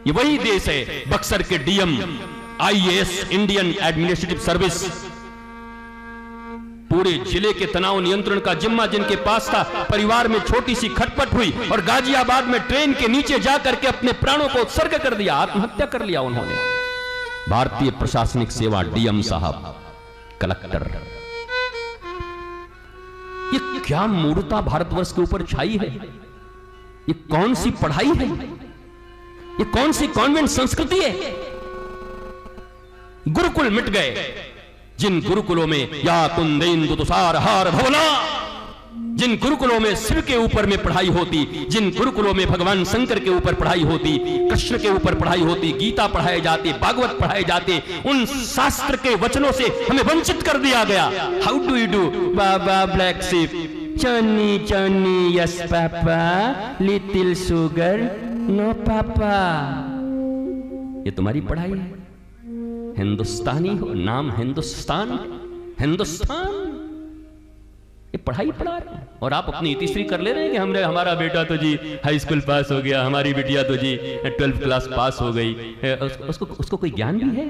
ये वही देश है बक्सर के DM IAS Indian administrative service, पूरे जिले के तनाव नियंत्रण का जिम्मा जिनके पास था। परिवार में छोटी सी खटपट हुई और गाजियाबाद में ट्रेन के नीचे जाकर के अपने प्राणों को उत्सर्ग कर दिया, आत्महत्या कर लिया उन्होंने। भारतीय प्रशासनिक सेवा डीएम साहब, कलेक्टर, ये क्या मूर्खता भारतवर्ष के ऊपर छाई है? ये कौन सी पढ़ाई है? ये कौन सी कॉन्वेंट संस्कृति है? गुरुकुल मिट गए, जिन गुरुकुलों में या कुंदेन्दु तुषार हार धवला, जिन गुरुकुलों में शिव के ऊपर में पढ़ाई होती, जिन गुरुकुलों में भगवान शंकर के ऊपर पढ़ाई होती, कृष्ण के ऊपर पढ़ाई होती, गीता पढ़ाए जाते, भागवत पढ़ाए जाते, उन शास्त्र के वचनों से हमें वंचित कर दिया गया। How do you do baba black sheep, Johnny Johnny yes papa, little sugar no papa. ये तुम्हारी पढ़ाई है? हिंदुस्तानी हो, नाम हिंदुस्तान, हिंदुस्तान, ये पढ़ाई पढ़ा रहे हैं और आप अपनी इतिश्री कर ले रहे हैं कि हमने, हमारा बेटा तो जी हाई स्कूल पास हो गया, हमारी बिटिया तो जी 12th क्लास पास हो गई। उसको कोई ज्ञान भी है?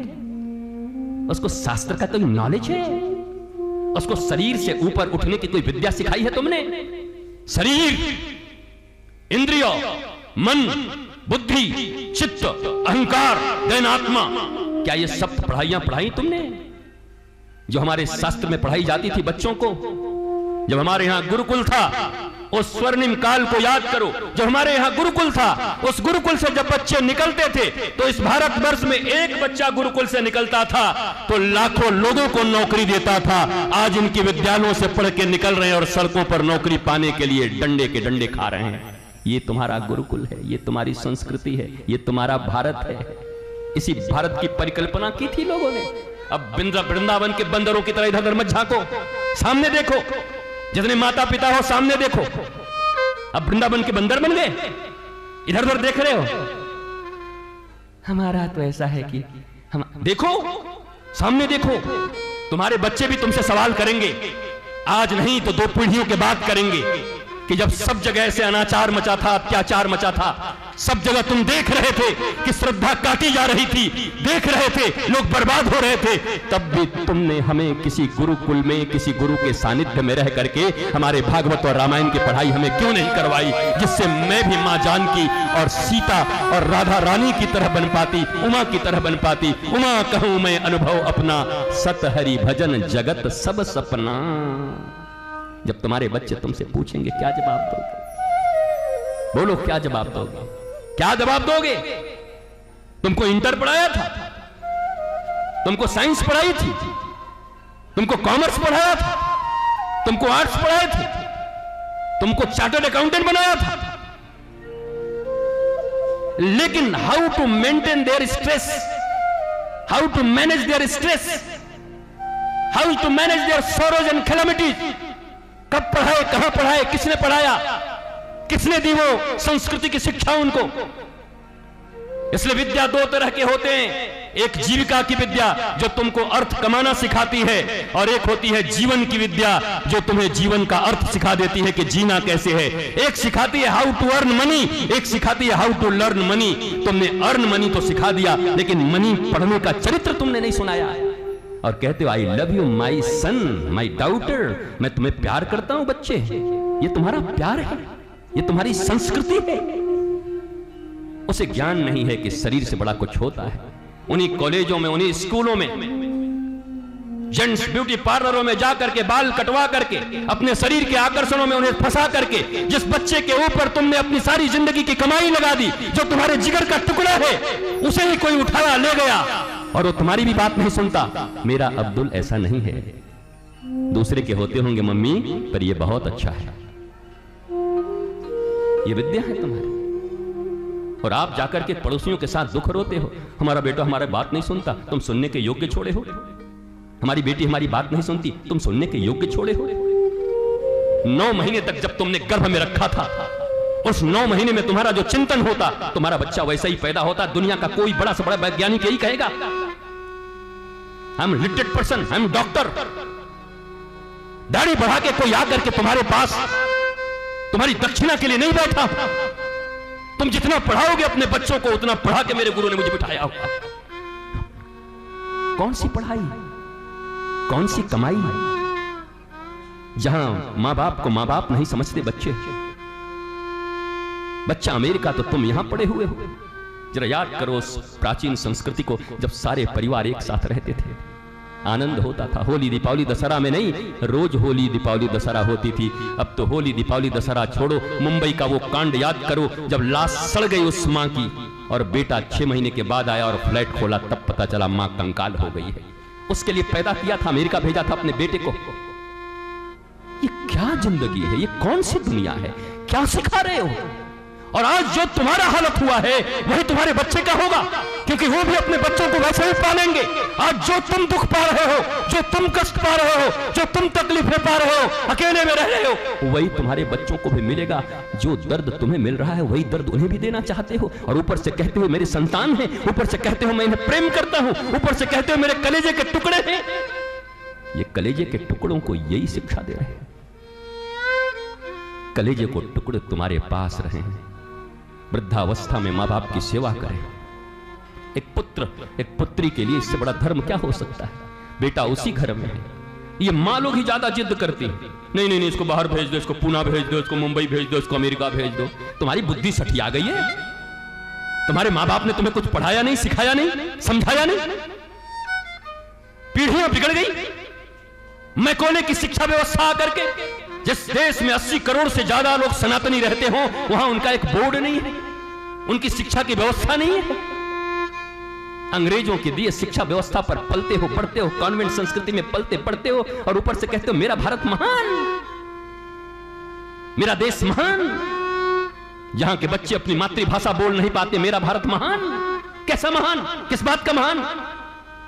उसको शास्त्र का कोई नॉलेज है? उसको शरीर से ऊपर उठने की कोई विद्या सिखाई है तुमने? शरीर, इंद्रिय, मन, बुद्धि, चित्त, अहंकार, दैनात्मा, क्या ये सब पढ़ाइयां पढ़ाई तुमने जो हमारे शास्त्र में पढ़ाई जाती थी बच्चों को? जब हमारे यहां गुरुकुल था, उस स्वर्णिम काल को याद करो। जब हमारे यहां गुरुकुल था, उस गुरुकुल से जब बच्चे निकलते थे तो इस भारतवर्ष में एक बच्चा गुरुकुल से निकलता था तो लाखों लोगों को नौकरी देता था। आज इनके विद्यालयों से पढ़ के निकल रहे हैं और सड़कों पर नौकरी पाने के लिए डंडे के डंडे खा रहे हैं। ये तुम्हारा गुरुकुल है, ये तुम्हारी संस्कृति है, ये तुम्हारा भारत है। इसी भारत की परिकल्पना की थी लोगों ने। अब वृंदावन के बंदरों की तरह इधर उधर मत झांको, सामने देखो। जितने माता पिता हो सामने देखो। अब वृंदावन के बंदर बन गए, इधर उधर देख रहे हो। हमारा तो ऐसा है कि हम, देखो सामने देखो। तुम्हारे बच्चे भी तुमसे सवाल करेंगे, आज नहीं तो 2 पीढ़ियों के बाद करेंगे कि जब सब जगह ऐसे अनाचार मचा था, अत्याचार मचा था, सब जगह तुम देख रहे थे कि श्रद्धा काटी जा रही थी, देख रहे थे लोग बर्बाद हो रहे थे, तब भी तुमने हमें किसी गुरुकुल में, किसी गुरु के सानिध्य में रह करके हमारे भागवत और रामायण की पढ़ाई हमें क्यों नहीं करवाई, जिससे मैं भी मां जानकी और सीता और राधा रानी की तरह बन पाती, उमा की तरह बन पाती। उमा कहूं मैं अनुभव अपना, सत हरि भजन जगत सब सपना। जब तुम्हारे बच्चे तुमसे पूछेंगे क्या जवाब दोगे? बोलो क्या जवाब दोगे? क्या जवाब दोगे? तुमको इंटर पढ़ाया था, तुमको साइंस पढ़ाई थी, तुमको कॉमर्स पढ़ाया था, तुमको आर्ट्स पढ़ाए थे, तुमको चार्टर्ड अकाउंटेंट बनाया था, लेकिन how to maintain their stress, how to manage their stress, how to manage their sorrows and calamities, कब पढ़ाए, कहां पढ़ाए, किसने पढ़ाया, किसने दी वो संस्कृति की शिक्षा उनको? इसलिए विद्या 2 तरह के होते हैं। एक जीविका की विद्या जो तुमको अर्थ कमाना सिखाती है, और एक होती है जीवन की विद्या जो तुम्हें जीवन का अर्थ सिखा देती है कि जीना कैसे है। एक सिखाती है हाउ टू अर्न मनी, एक सिखाती है हाउ टू लर्न मनी। तुमने अर्न मनी तो सिखा दिया, लेकिन मनी पढ़ने का चरित्र तुमने नहीं सुनाया। और कहते हो I love you my son, my daughter, मैं तुम्हें प्यार करता हूं। बच्चे, ये तुम्हारा प्यार है, ये तुम्हारी संस्कृति है। उसे ज्ञान नहीं है कि शरीर से बड़ा कुछ होता है। उन्हीं कॉलेजों में, उन्हीं स्कूलों में, जेंट्स ब्यूटी पार्लरों में जाकर के बाल कटवा करके, अपने शरीर के आकर्षणों में उन्हें फंसा करके, जिस बच्चे के ऊपर तुमने अपनी सारी जिंदगी की कमाई लगा दी, जो तुम्हारे जिगर का टुकड़ा है, उसे ही कोई उठाया ले गया और वो तुम्हारी भी बात नहीं सुनता। मेरा अब्दुल ऐसा नहीं है, दूसरे के होते होंगे मम्मी, पर ये बहुत अच्छा है। ये विद्या है तुम्हारी। और आप जाकर के पड़ोसियों के साथ दुख रोते हो, हमारा बेटा हमारी बात नहीं सुनता, तुम सुनने के योग्य छोड़े हो। हमारी बेटी हमारी बात नहीं सुनती, तुम सुनने के योग्य छोड़े हो। 9 महीने तक जब तुमने गर्भ में रखा था, उस 9 महीने में तुम्हारा जो चिंतन होता, तुम्हारा बच्चा वैसा ही पैदा होता। दुनिया का कोई बड़ा से बड़ा वैज्ञानिक यही कहेगा, I am literate person, I am doctor. दाढ़ी बढ़ा के कोई आकर के तुम्हारे पास तुम्हारी दक्षिणा के लिए नहीं बैठा। तुम जितना पढ़ाओगे अपने बच्चों को उतना पढ़ा के मेरे गुरु ने मुझे बिठाया होगा। कौन सी पढ़ाई, कौन सी कमाई, जहां मां बाप को मां बाप नहीं समझते बच्चे। बच्चा अमेरिका तो तुम यहां पड़े हुए हो। जरा याद करो उस प्राचीन संस्कृति को, जब सारे परिवार एक साथ रहते थे, आनंद होता था। होली दीपावली दशहरा में नहीं, रोज होली दीपावली दशहरा होती थी। अब तो होली दीपावली दशहरा छोड़ो, मुंबई का वो कांड याद करो जब लाश सड़ गई उस मां की और बेटा 6 महीने के बाद आया और फ्लैट खोला, तब पता चला मां कंकाल हो गई है। उसके लिए पैदा किया था, अमेरिका भेजा था अपने बेटे को। ये क्या जिंदगी है, ये कौन सी दुनिया है, क्या सिखा रहे हो? और आज जो तुम्हारा हालत हुआ है वही तुम्हारे बच्चे का होगा, क्योंकि वो भी अपने बच्चों को वैसे ही पालेंगे। आज जो तुम दुख पा रहे हो, जो तुम कष्ट पा रहे हो, जो तुम तकलीफें पा रहे हो, अकेले में रह रहे हो, वही तुम्हारे बच्चों को भी मिलेगा। जो दर्द तुम्हें मिल रहा है वही दर्द उन्हें भी देना चाहते हो। और ऊपर से कहते हो मेरे संतान हैं, ऊपर से कहते हो मैं इन्हें प्रेम करता हूं, ऊपर से कहते हो मेरे कलेजे के टुकड़े हैं। ये कलेजे के टुकड़ों को यही शिक्षा दे रहे हैं। कलेजे को टुकड़े तुम्हारे पास रहे हैं। वृद्धावस्था में मां बाप की सेवा करें। एक पुत्र एक पुत्री के लिए इससे बड़ा धर्म क्या हो सकता है? बेटा उसी घर में है। ये मां लोग ही ज्यादा जिद करती हैं, नहीं नहीं नहीं, इसको बाहर भेज दो, इसको पुणे भेज दो, इसको मुंबई भेज दो, इसको अमेरिका भेज दो। तुम्हारी बुद्धि सठिया गई है? तुम्हारे मां बाप ने तुम्हें कुछ पढ़ाया नहीं, सिखाया नहीं, समझाया नहीं? पीढ़ियां बिगड़ गई। मैकोले की शिक्षा व्यवस्था आकर के, जिस देश में 80 करोड़ से ज्यादा लोग सनातनी रहते हो, वहां उनका एक बोर्ड नहीं है, उनकी शिक्षा की व्यवस्था नहीं है। अंग्रेजों की दिए शिक्षा व्यवस्था पर पलते हो, पढ़ते हो, कॉन्वेंट संस्कृति में पलते पढ़ते हो, और ऊपर से कहते हो मेरा भारत महान, मेरा देश महान। जहां के बच्चे अपनी मातृभाषा बोल नहीं पाते, मेरा भारत महान। कैसा महान? किस बात का महान?